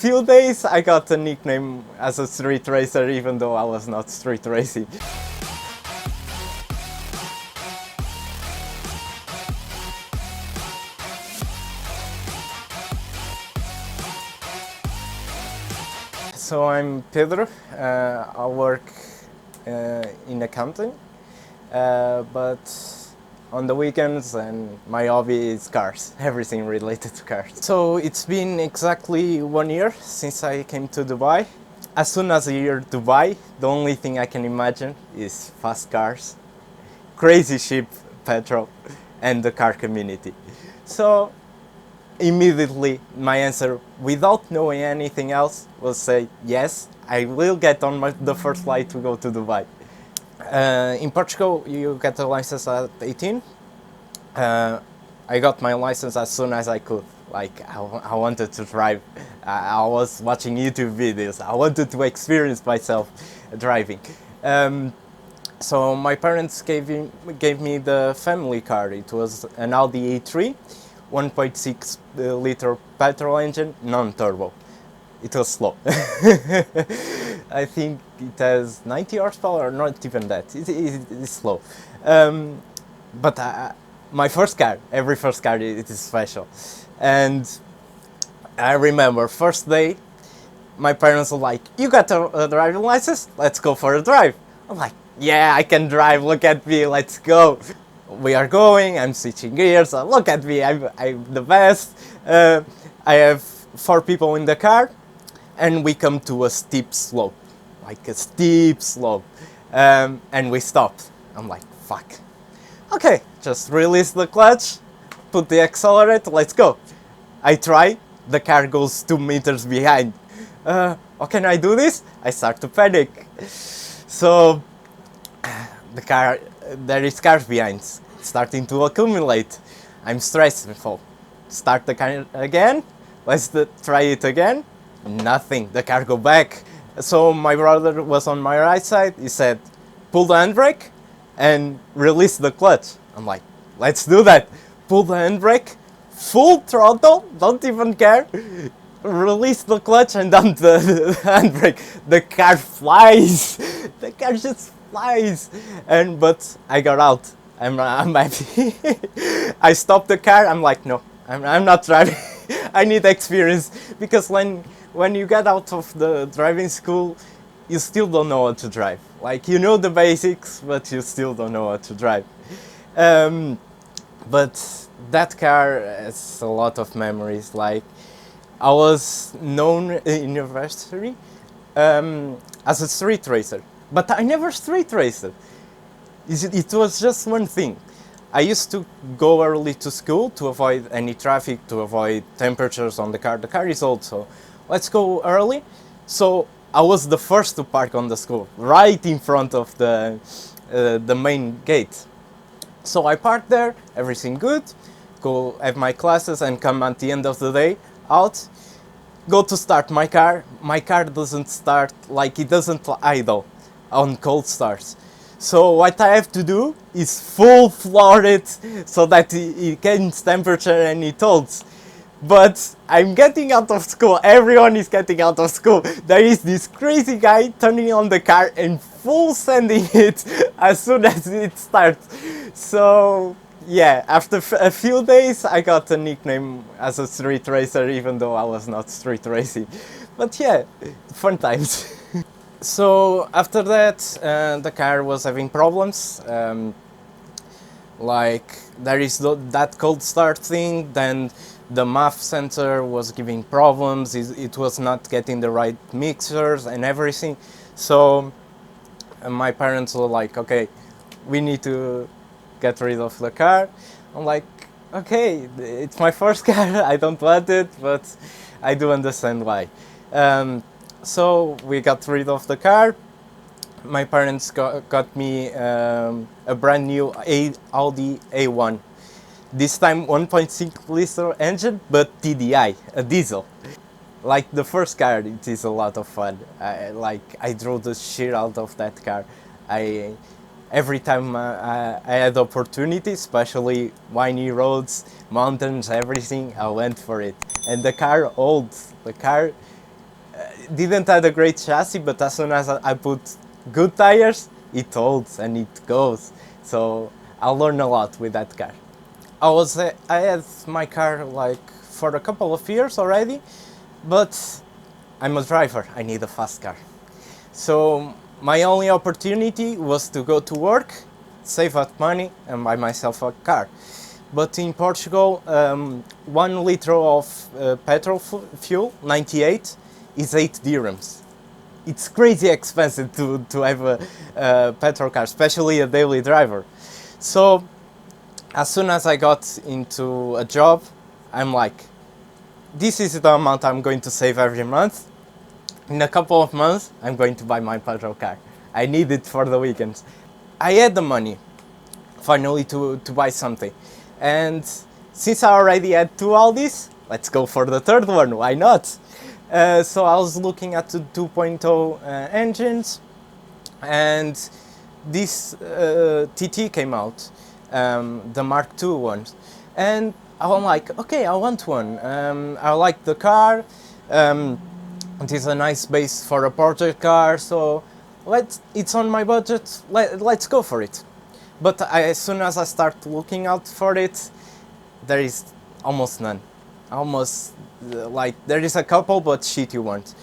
Few days I got a nickname as a street racer even though I was not street racing. So I'm Pedro, I work in accounting, but on the weekends and my hobby is cars, everything related to cars. So it's been exactly 1 year since I came to Dubai. As soon as I hear Dubai, the only thing I can imagine is fast cars, crazy cheap petrol and the car community. So immediately my answer, without knowing anything else, was say yes, I will get on the first flight to go to Dubai. In Portugal you get a license at 18. I got my license as soon as I could. Like I wanted to drive. I was watching YouTube videos. I wanted to experience myself driving. So my parents gave me the family car. It was an Audi A3, 1.6 liter petrol engine, non-turbo. It was slow. I think it has 90 horsepower, or not even that. It's slow. But my first car, every first car, it is special. And I remember first day, my parents were like, "You got a driving license? Let's go for a drive." I'm like, "Yeah, I can drive, look at me, let's go." We are going, I'm switching gears, look at me, I'm the best. I have 4 people in the car, and we come to a steep slope, like a steep slope, and we stopped. I'm like, fuck. Okay, just release the clutch, put the accelerator, let's go. I try, the car goes 2 meters behind. How can I do this? I start to panic. So the car, there is cars behind, starting to accumulate. I'm stressful. Start the car again, let's try it again. Nothing, the car go back. So my brother was on my right side, he said, pull the handbrake and release the clutch. I'm like, let's do that. Pull the handbrake, full throttle, don't even care. Release the clutch and dump the handbrake. The car flies. The car just flies. But I got out. I'm happy. I stopped the car. I'm like, no, I'm not driving. I need experience, because when you get out of the driving school, you still don't know how to drive. Like, you know the basics, but you still don't know how to drive. But that car has a lot of memories. Like, I was known in university as a street racer, but I never street raced. It was just one thing. I used to go early to school to avoid any traffic, to avoid temperatures on the car. The car is old, so let's go early. So I was the first to park on the school, right in front of the main gate. So I parked there, everything good, go have my classes and come at the end of the day out, go to start my car doesn't start, like it doesn't idle on cold starts. So what I have to do is full floor it so that it gains temperature and it holds. But I'm getting out of school, everyone is getting out of school. There is this crazy guy turning on the car and full sending it as soon as it starts. So yeah, after a few days I got a nickname as a street racer even though I was not street racing. But yeah, fun times. So after that, the car was having problems. Like, there is that cold start thing, then the MAF sensor was giving problems, it was not getting the right mixers and everything. So my parents were like, okay, we need to get rid of the car. I'm like, okay, it's my first car, I don't want it, but I do understand why. So we got rid of the car. My parents got me a brand new Audi A1. This time 1.6 liter engine, but TDI, a diesel. Like the first car, it is a lot of fun. I drove the shit out of that car. Every time I had opportunity, especially windy roads, mountains, everything, I went for it. And the car holds. The car didn't have a great chassis, but as soon as I put good tires, it holds and it goes. So I learned a lot with that car. I had my car like for a couple of years already, but I'm a driver, I need a fast car. So my only opportunity was to go to work, save up money and buy myself a car. But in Portugal, 1 liter of petrol fuel, 98, is 8 dirhams. It's crazy expensive to have a petrol car, especially a daily driver. So as soon as I got into a job, I'm like, this is the amount I'm going to save every month. In a couple of months, I'm going to buy my petrol car. I need it for the weekends. I had the money, finally, to buy something. And since I already had 2 Audis, let's go for the third one, why not? So I was looking at the 2.0 engines, and this TT came out, the Mark II ones. And I was like, okay, I want one. I like the car. It is a nice base for a project car, so it's on my budget, let's go for it. But as soon as I start looking out for it, there is almost none. Almost, like, there is a couple, but shitty ones.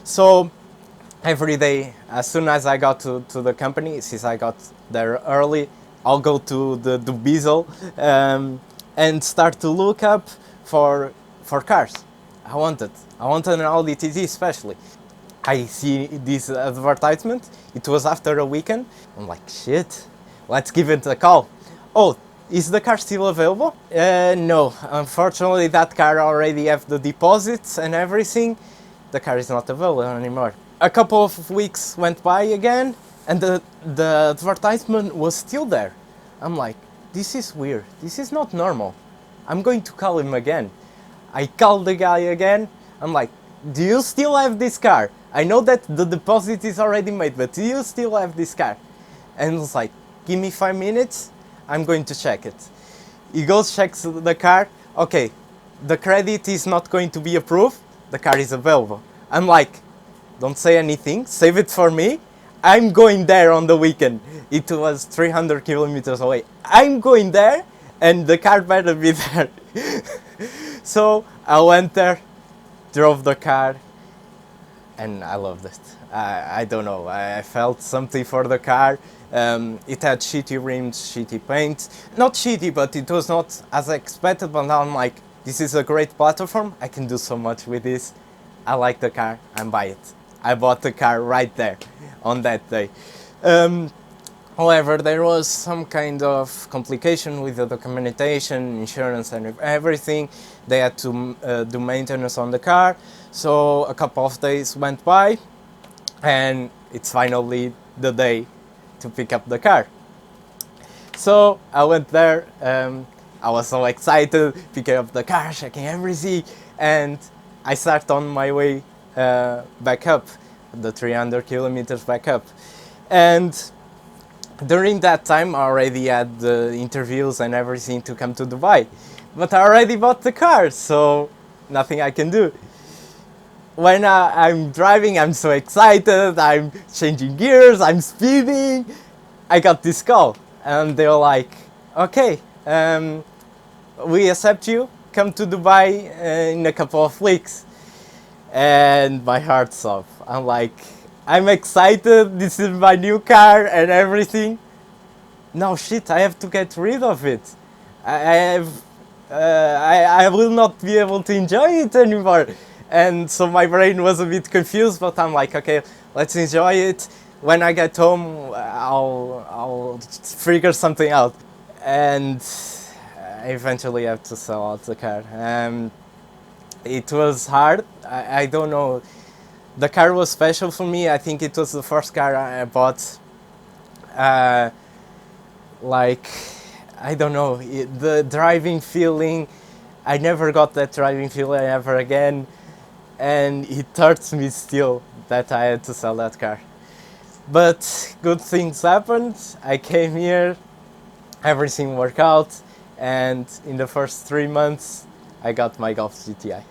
So every day, as soon as I got to the company, since I got there early, I'll go to the Diesel and start to look up for cars. I wanted an Audi TT especially. I see this advertisement, it was after a weekend. I'm like, shit, let's give it a call. Oh, is the car still available? No, unfortunately that car already have the deposits and everything. The car is not available anymore. A couple of weeks went by again and the advertisement was still there. I'm like, this is weird, this is not normal. I'm going to call him again. I called the guy again. I'm like, do you still have this car? I know that the deposit is already made, but do you still have this car? And it's like, give me 5 minutes, I'm going to check it. He goes, checks the car. Okay, the credit is not going to be approved. The car is available. I'm like, don't say anything, save it for me. I'm going there on the weekend. It was 300 kilometers away. I'm going there and the car better be there. So I went there, drove the car, and I loved it. I don't know, I felt something for the car. It had shitty rims, shitty paint. Not shitty, but it was not as expected, but now I'm like, this is a great platform, I can do so much with this. I like the car, I buy it. I bought the car right there, on that day. However, there was some kind of complication with the documentation, insurance and everything. They had to do maintenance on the car. So a couple of days went by and it's finally the day to pick up the car. So I went there, I was so excited, picking up the car, checking everything, and I start on my way back up, the 300 kilometers back up. And during that time I already had the interviews and everything to come to Dubai, but I already bought the car, so nothing I can do. When I'm driving, I'm so excited, I'm changing gears, I'm speeding. I got this call and they were like, okay, we accept you, come to Dubai in a couple of weeks. And my heart stopped. I'm like, I'm excited, this is my new car and everything. No shit, I have to get rid of it. I will not be able to enjoy it anymore. And so my brain was a bit confused, but I'm like, okay, let's enjoy it. When I get home, I'll figure something out. And I eventually have to sell out the car. It was hard, I don't know. The car was special for me. I think it was the first car I bought. Like, I don't know, the driving feeling, I never got that driving feeling ever again. And it hurts me still that I had to sell that car. But good things happened. I came here, everything worked out, and in the first 3 months I got my Golf GTI.